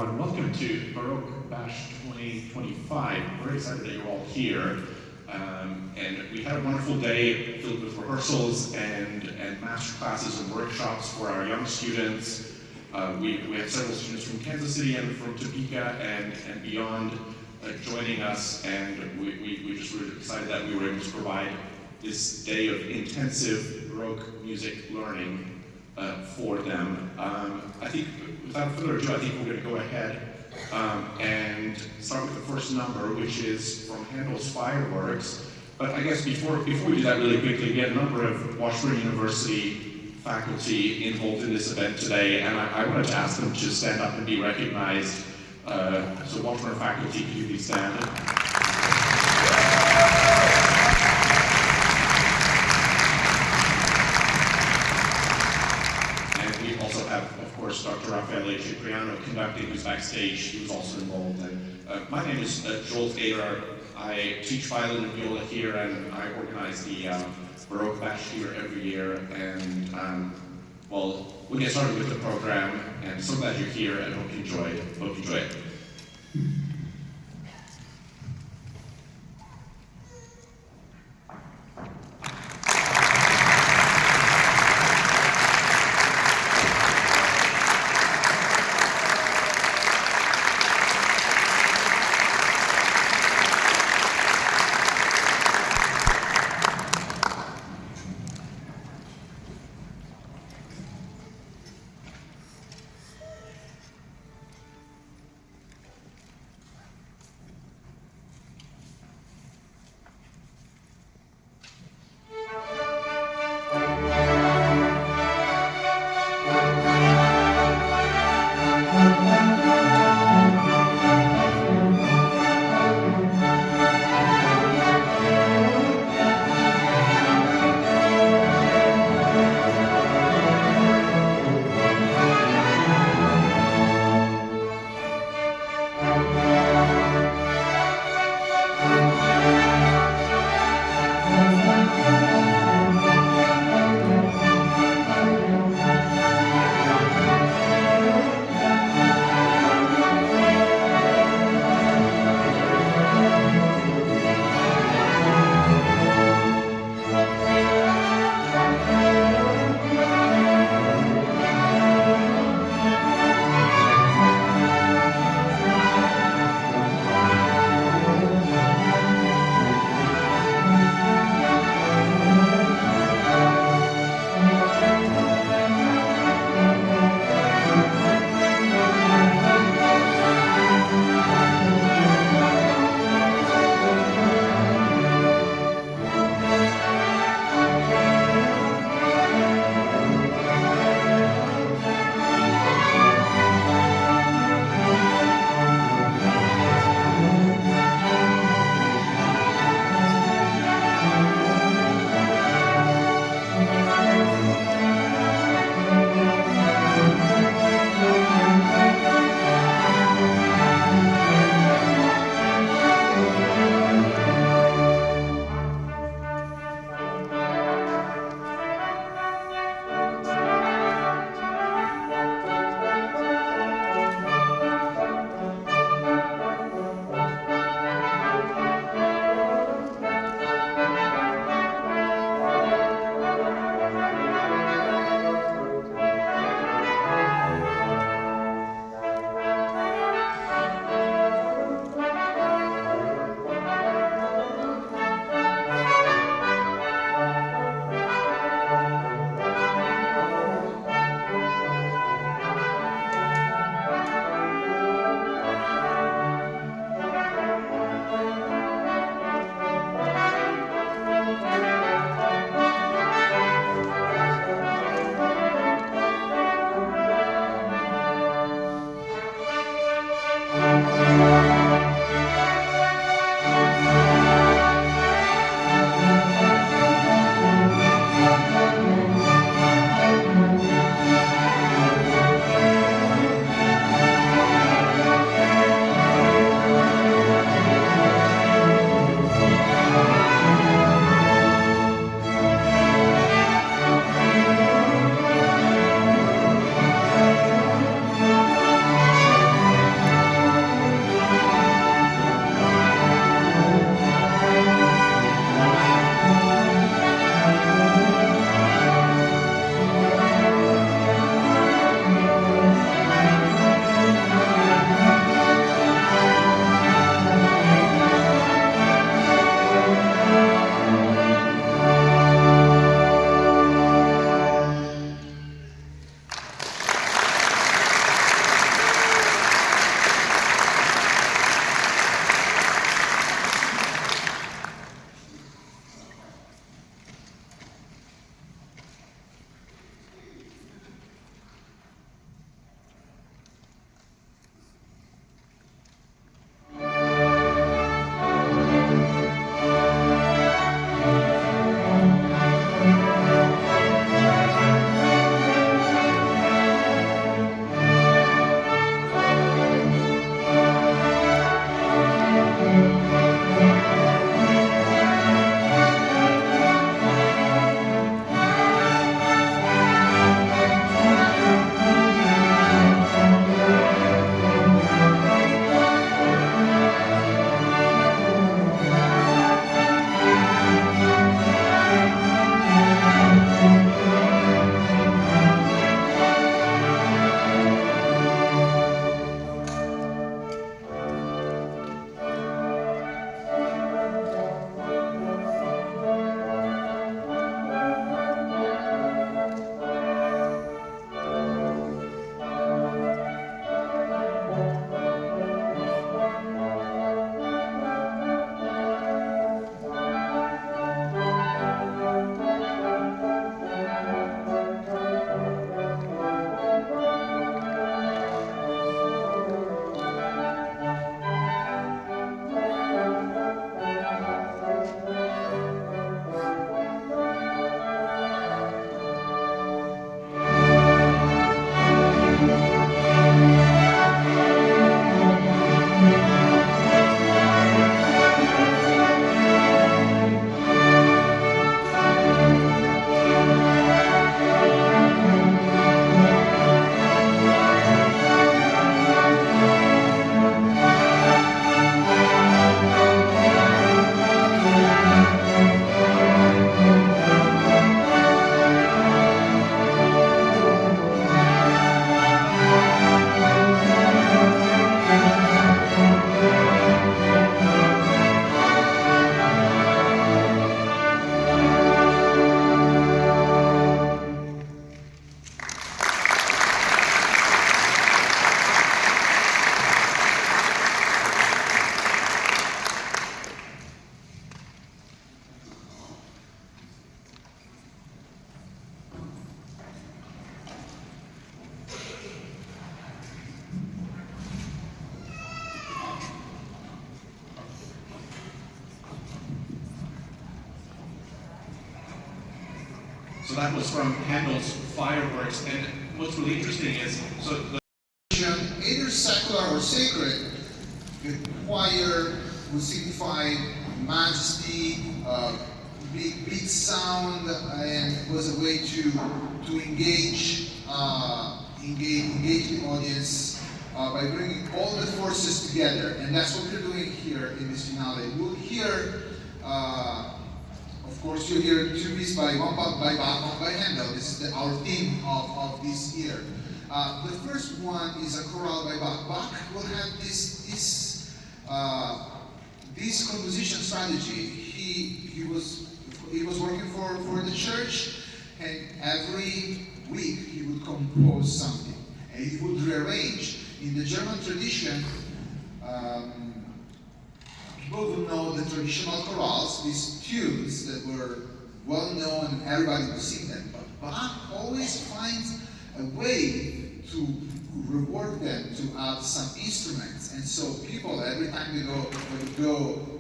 everyone. Welcome to Baroque Bash 2025. Very excited that you're all here. And we had a wonderful day filled with rehearsals and master classes and workshops for our young students. We had several students from Kansas City and from Topeka and beyond joining us, and we just were excited that we were able to provide this day of intensive Baroque music learning for them. I think, without further ado, I think we're going to go ahead and start with the first number, which is from Handel's Fireworks. But I guess before we do that really quickly, we had a number of Washburn University faculty involved in this event today, and I wanted to ask them to stand up and be recognized. So Washburn faculty, could you please stand? Of course, Dr. Raffaele Cipriano conducting, who's backstage. He was also involved. And my name is Joel Thaler. I teach violin and viola here, and I organize the Baroque Bash here every year. And well, we'll get started with the program. And so glad you're here, and hope you enjoy it. that was from Handel's Fireworks, and what's really interesting is, so the either secular or sacred, the choir would signify majesty, big sound, and was a way to engage the audience by bringing all the forces together. And that's what we're doing here in this finale. We'll hear, of course, you'll hear two pieces by one by Bach, one by Handel. This is our theme of this year. The first one is a chorale by Bach. Bach will have this composition strategy. He was working for the church, and every week he would compose something, and he would rearrange. In the German tradition, people would know the traditional chorales, these tunes that were well known and everybody would sing them. But Bach always finds a way to reward them, to add some instruments. And so people, every time they go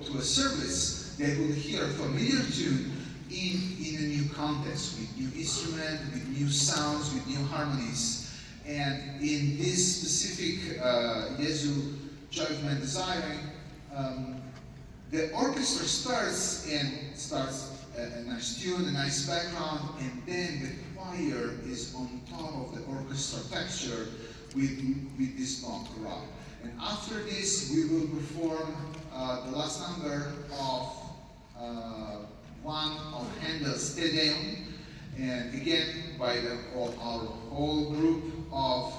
to a service, they will hear a familiar tune in a new context, with new instrument, with new sounds, with new harmonies. And in this specific Jesu Joy of My Desiring, the orchestra starts a nice tune, a nice background, and then the choir is on top of the orchestra texture with this long chorale. And after this, we will perform the last number of one of Handel's Te Deum, and again by our whole group of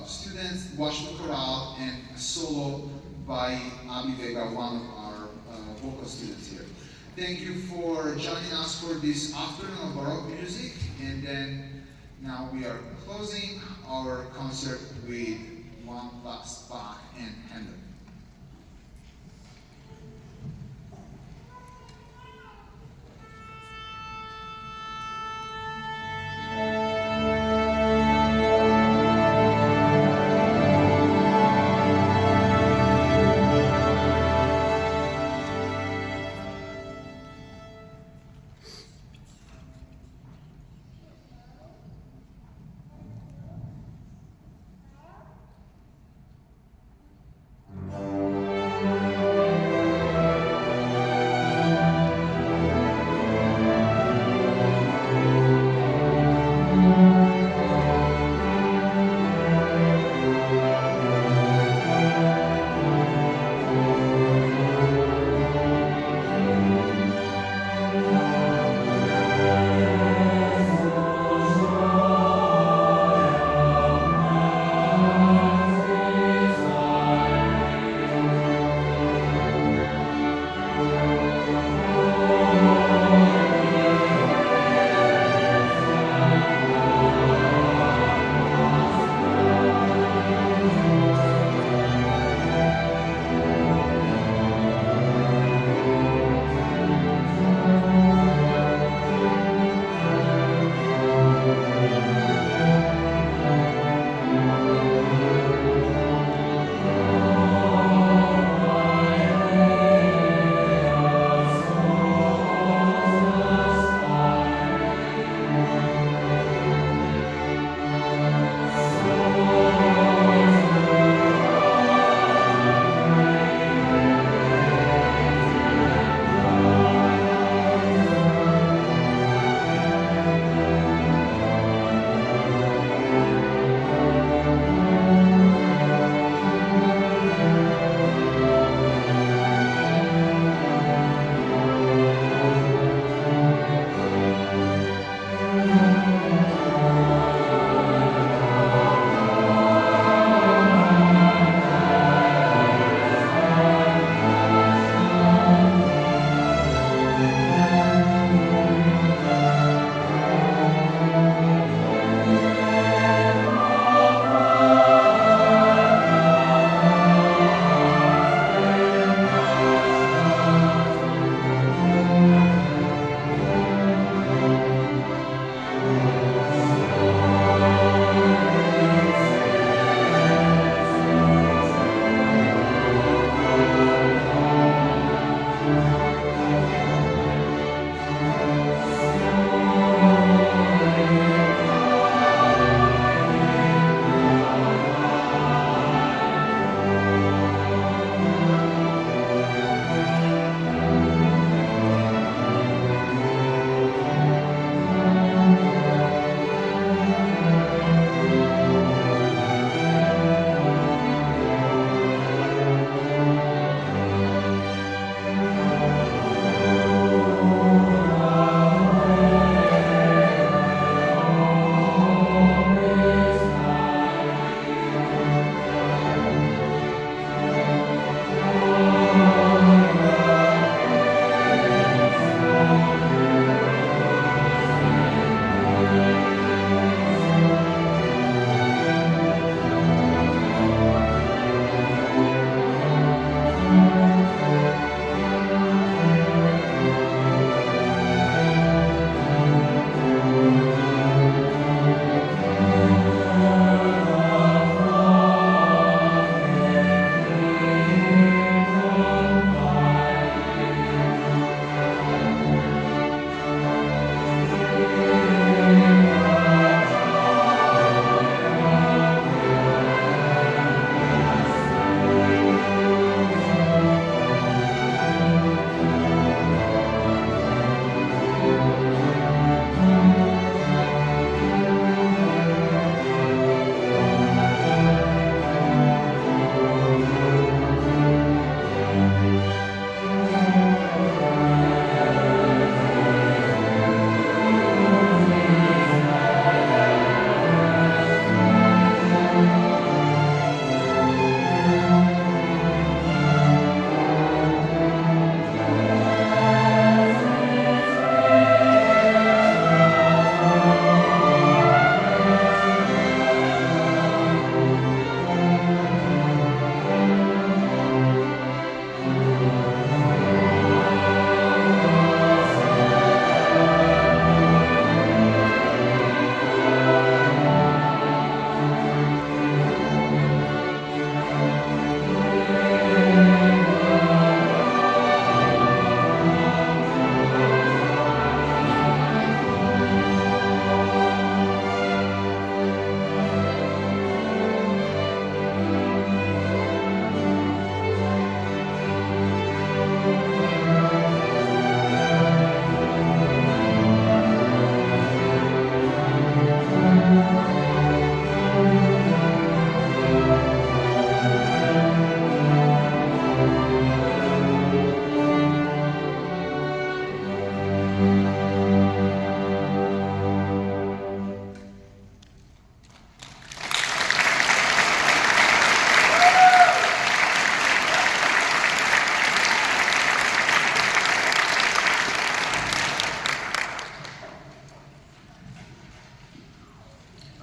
students, watching the chorale, and a solo by Abi Vega, one of our vocal students here. Thank you for joining us for this afternoon of Baroque music, and then now we are closing our concert with one last Bach and Handel.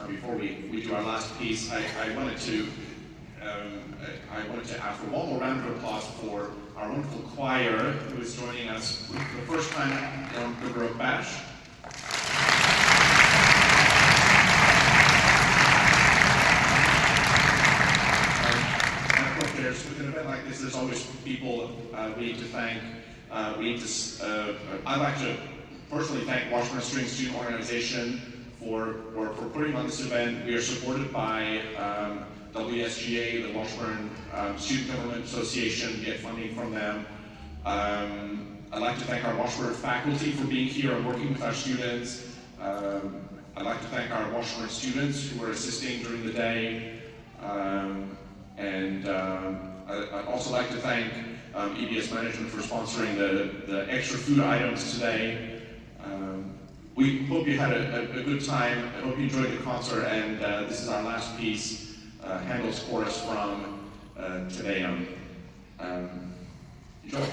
before we do our last piece, I wanted to ask for one more round of applause for our wonderful choir who is joining us for the first time on the Baroque Bash. And of course, with an event like this, there's always people we need to thank. I'd like to personally thank Washburn String Student Organization for putting on this event. We are supported by YSKC, the Washburn Student Government Association. We get funding from them. I'd like to thank our Washburn faculty for being here and working with our students. I'd like to thank our Washburn students who are assisting during the day. I'd also like to thank EBS Management for sponsoring the extra food items today. We hope you had a good time. I hope you enjoyed the concert, and this is our last piece, Handel's chorus from Te Deum. Enjoy.